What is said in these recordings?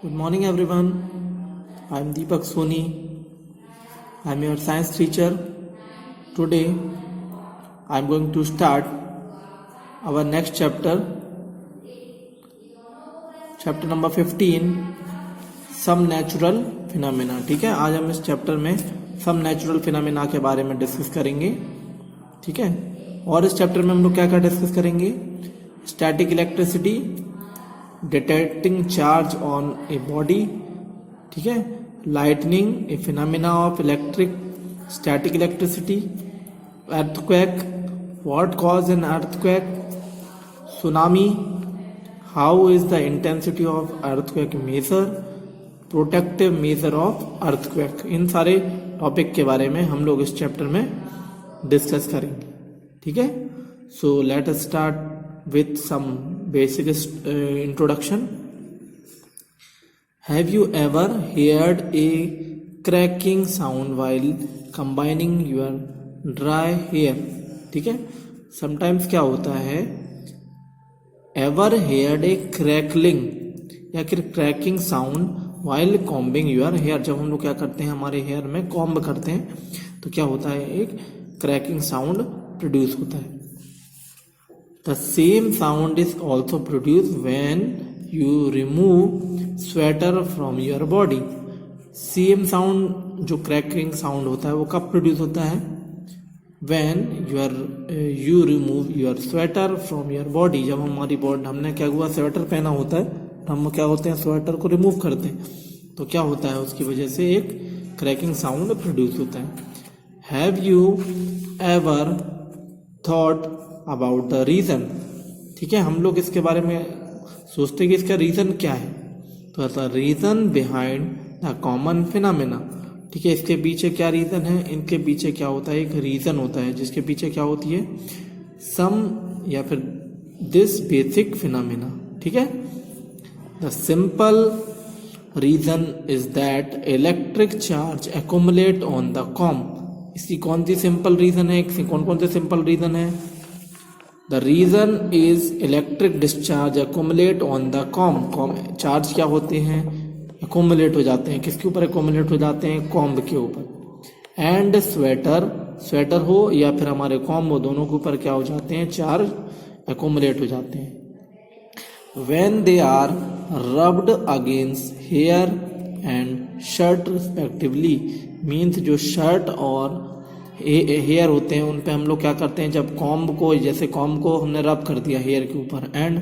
Good morning everyone. I am Deepak Soni. I am your science teacher. Today I am going to start our next chapter number 15, some natural phenomena. ठीक है, आज हम इस chapter में some natural phenomena के बारे में discuss करेंगे. ठीक है, और इस चैप्टर में हम लोग क्या क्या डिस्कस करेंगे? Static electricity, detecting charge on a body, ठीक है, lightning, a phenomena of electric static electricity, earthquake, what cause an earthquake, tsunami, how is the intensity of earthquake measure, protective measure of earthquake. इन सारे topic के बारे में हम लोग इस चैप्टर में डिस्कस करेंगे. ठीक है, so let us start with some basic introduction. Have you ever heard a cracking sound while combining your dry hair? ठीक है, sometimes क्या होता है, ever heard a crackling या फिर cracking sound while combing your hair? जब हम लोग क्या करते हैं, हमारे हेयर में कॉम्ब करते हैं तो क्या होता है, एक cracking sound प्रोड्यूस होता है. The same sound is also produced when you remove sweater from your body. Same sound जो cracking sound होता है वो कब प्रोड्यूस होता है? When you remove your sweater from your body. जब हमारी बॉडी, हमने क्या हुआ, स्वेटर पहना होता है, हम क्या होते हैं, स्वेटर को रिमूव करते हैं तो क्या होता है, उसकी वजह से एक cracking sound प्रोड्यूस होता है. Have you ever thought about the reason? ठीक है, हम लोग इसके बारे में सोचते हैं कि इसका रीज़न क्या है. तो the reason behind the common phenomena. ठीक है, इसके पीछे क्या रीज़न है, इनके पीछे क्या होता है, एक रीज़न होता है जिसके पीछे क्या होती है, सम या फिर दिस बेसिक फिनोमेना. ठीक है, the simple reason is that electric charge accumulate on the comb. इसकी कौन सी सिंपल रीज़न है, कौन कौन से सिंपल रीज़न है? The reason is electric discharge accumulate on the comb. Charge क्या होते हैं, accumulate हो जाते हैं. किसके ऊपर accumulate हो जाते हैं? कॉम्ब के ऊपर. And स्वेटर हो या फिर हमारे कॉम्ब हो, दोनों के ऊपर क्या हो जाते हैं, चार्ज accumulate हो जाते हैं. When they are rubbed against hair and shirt respectively, means जो शर्ट और हेयर होते हैं उन पे हम लोग क्या करते हैं, जब कॉम्ब को, जैसे कॉम्ब को हमने रब कर दिया हेयर के ऊपर, एंड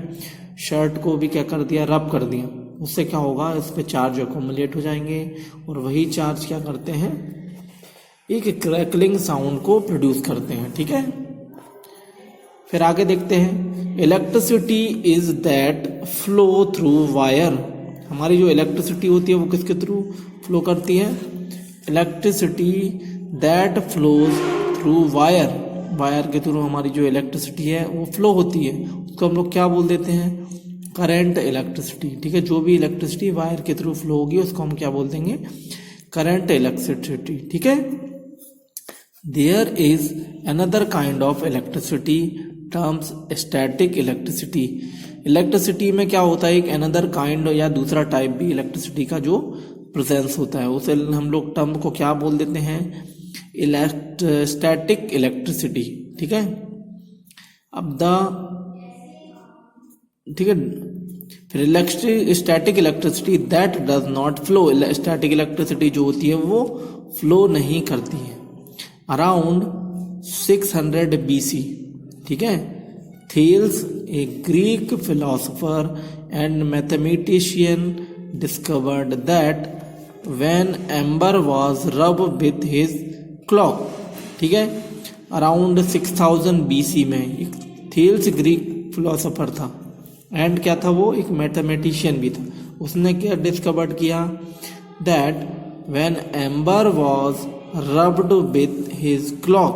शर्ट को भी क्या कर दिया, रब कर दिया, उससे क्या होगा, इस पे चार्ज एक्यूमुलेट हो जाएंगे और वही चार्ज क्या करते हैं, एक क्रैकलिंग साउंड को प्रोड्यूस करते हैं. ठीक है, फिर आगे देखते हैं. Electricity is that flow through wire. हमारी जो इलेक्ट्रिसिटी होती है वो किसके थ्रू फ्लो करती है? Electricity that flows through wire. Wire के थ्रू हमारी जो इलेक्ट्रिसिटी है वो फ्लो होती है, उसको हम लोग क्या बोल देते हैं, करंट इलेक्ट्रिसिटी. ठीक है, जो भी इलेक्ट्रिसिटी वायर के थ्रू फ्लो होगी उसको हम क्या बोल देंगे, करंट इलेक्ट्रिसिटी. ठीक है, there is another kind of electricity terms static electricity. Electricity में क्या होता है, एक अनदर काइंड या दूसरा टाइप भी इलेक्ट्रिसिटी का जो प्रेजेंस होता है, उसे हम लोग टर्म को क्या बोल देते हैं, स्टैटिक इलेक्ट्रिसिटी. ठीक है, अब ठीक है, फिर static electricity that does not flow. Static electricity जो होती है वो फ्लो नहीं करती है. Around 600 BC. ठीक है, Thales, A Greek philosopher and mathematician, discovered that when amber was रब विथ हिज क्लॉक. ठीक है, अराउंड 6000 BC में एक थेल्स ग्रीक फिलोसोफर था, एंड क्या था वो, एक मैथमेटिशियन भी था. उसने क्या डिस्कवर्ड किया, that when amber was rubbed with his clock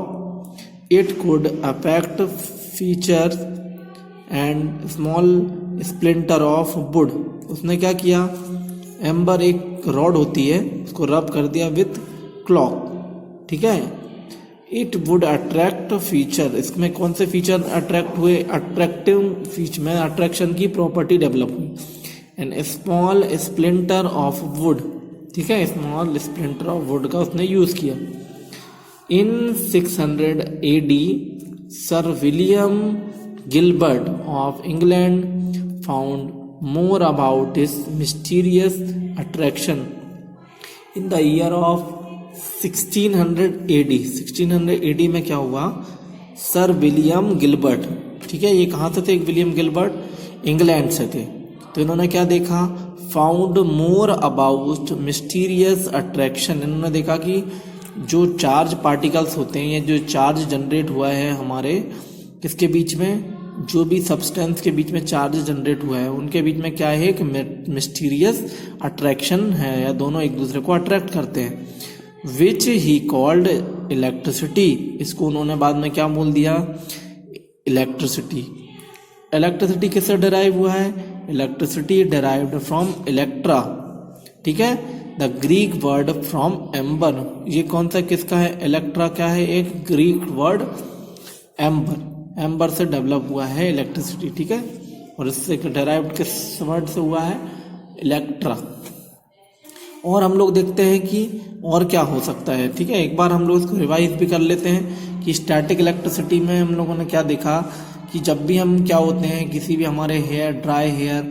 it could affect features and small splinter of would. उसने क्या किया, एम्बर एक रॉड होती है, उसको रब कर दिया विथ क्लॉक. ठीक है, इट वुड अट्रैक्ट फीचर. इसमें कौन से फीचर अट्रैक्ट हुए, अट्रैक्टिव फीचर में अट्रैक्शन की प्रॉपर्टी डेवलप हुई. And small splinter of would, ठीक है, स्मॉल स्प्लिंटर ऑफ वुड का उसने यूज किया। इन 600 AD sir William Gilbert of England found more about this mysterious attraction in the year of 1600 AD। 1600 AD में क्या हुआ, सर विलियम गिलबर्ट, ठीक है, ये कहाँ से थे, विलियम गिलबर्ट इंग्लैंड से थे। तो इन्होंने क्या देखा, found more about mysterious attraction, इन्होंने देखा कि जो चार्ज पार्टिकल्स होते हैं, ये जो चार्ज जनरेट हुआ है हमारे किसके बीच में, जो भी सब्सटेंस के बीच में चार्ज जनरेट हुआ है उनके बीच में क्या है, एक मिस्टीरियस अट्रैक्शन है, या दोनों एक दूसरे को अट्रैक्ट करते हैं। विच ही कॉल्ड इलेक्ट्रिसिटी, इसको उन्होंने बाद में क्या बोल दिया, इलेक्ट्रिसिटी। इलेक्ट्रिसिटी किससे डिराइव हुआ है, इलेक्ट्रिसिटी डिराइव्ड फ्रॉम इलेक्ट्रा, ठीक है, the Greek word from amber. ये कौन सा किसका है, इलेक्ट्रा क्या है, एक ग्रीक वर्ड एम्बर, एम्बर से डेवलप हुआ है इलेक्ट्रिसिटी, ठीक है, और इससे डिराइव्ड किस वर्ड से हुआ है, इलेक्ट्रा। और हम लोग देखते हैं कि और क्या हो सकता है, ठीक है, एक बार हम लोग इसको रिवाइज भी कर लेते हैं कि स्टैटिक इलेक्ट्रिसिटी में हम लोगों ने क्या देखा कि जब भी हम क्या होते हैं, किसी भी हमारे हेयर, ड्राई हेयर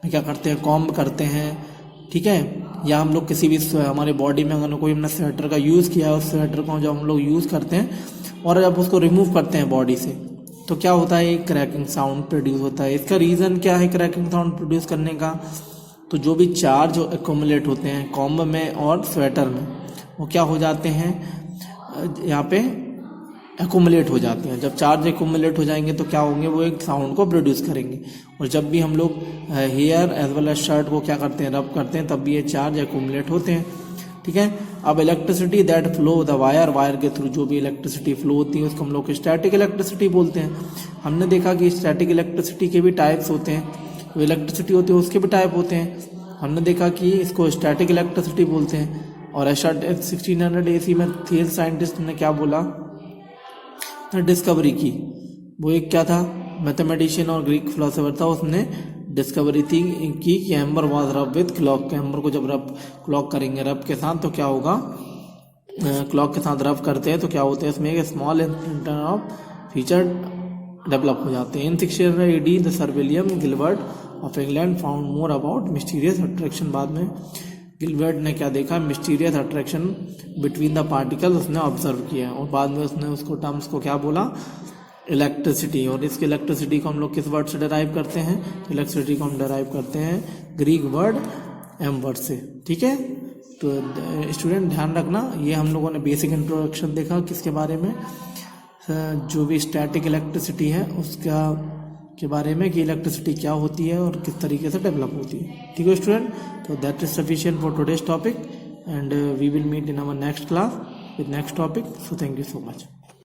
में क्या करते हैं, कॉम्ब करते हैं, ठीक है, या हम लोग किसी भी हमारे बॉडी में अगर कोई हमने स्वेटर का यूज़ किया है, उस स्वेटर को जब हम लोग यूज़ करते हैं और जब उसको रिमूव करते हैं बॉडी से, तो क्या होता है, एक क्रैकिंग साउंड प्रोड्यूस होता है। इसका रीज़न क्या है क्रैकिंग साउंड प्रोड्यूस करने का, तो जो भी चार्ज एक्यूमुलेट होते हैं कॉम्ब में और स्वेटर में, वो क्या हो जाते हैं, यहाँ पे एक्यूमुलेट हो जाते हैं। जब चार्ज एक्यूमुलेट हो जाएंगे तो क्या होंगे, वो एक साउंड को प्रोड्यूस करेंगे। और जब भी हम लोग hair as well as shirt को क्या करते हैं, रब करते हैं, तब भी ये चार्ज एक्यूमुलेट होते हैं, ठीक है। अब electricity that flow the wire, wire के थ्रू जो भी इलेक्ट्रिसिटी फ्लो होती है उसको हम लोग स्टैटिक इलेक्ट्रिसिटी बोलते हैं। हमने देखा कि स्टैटिक इलेक्ट्रिसिटी के भी टाइप्स होते हैं, जो इलेक्ट्रिसिटी होती है उसके भी टाइप होते हैं। हमने देखा कि इसको स्टैटिक इलेक्ट्रिसिटी बोलते हैं। और 1600 AC में थियल साइंटिस्ट ने क्या बोला, डिस्कवरी की, वो एक क्या था, मैथमेटिशियन और ग्रीक फिलोसोफर था, उसने डिस्कवरी थी कि एम्बर वाज रब विथ क्लॉक, एम्बर को जब रब क्लॉक करेंगे रब के साथ तो क्या होगा, क्लॉक के साथ रब करते हैं तो क्या होते हैं, इसमें एक small inter of feature develop हो जाते हैं। इन 600 AD the sir William Gilbert of England found more about mysterious attraction. बाद में गिलबर्ट ने क्या देखा, mysterious attraction between the particle उसने ऑब्जर्व किया, और बाद में उसने उसको टर्म्स को क्या बोला, इलेक्ट्रिसिटी। और इसकी इलेक्ट्रिसिटी को हम लोग किस वर्ड से डिराइव करते हैं, तो इलेक्ट्रिसिटी को हम डिराइव करते हैं ग्रीक वर्ड एम्बर से, ठीक है। तो स्टूडेंट ध्यान रखना, ये हम लोगों ने बेसिक इंट्रोडक्शन देखा किसके बारे में, जो भी स्टैटिक इलेक्ट्रिसिटी है उसका के बारे में, कि इलेक्ट्रिसिटी क्या होती है और किस तरीके से डेवलप होती है, ठीक है स्टूडेंट। तो that is sufficient for today's topic and we will meet in our next class with next topic. So thank you so much.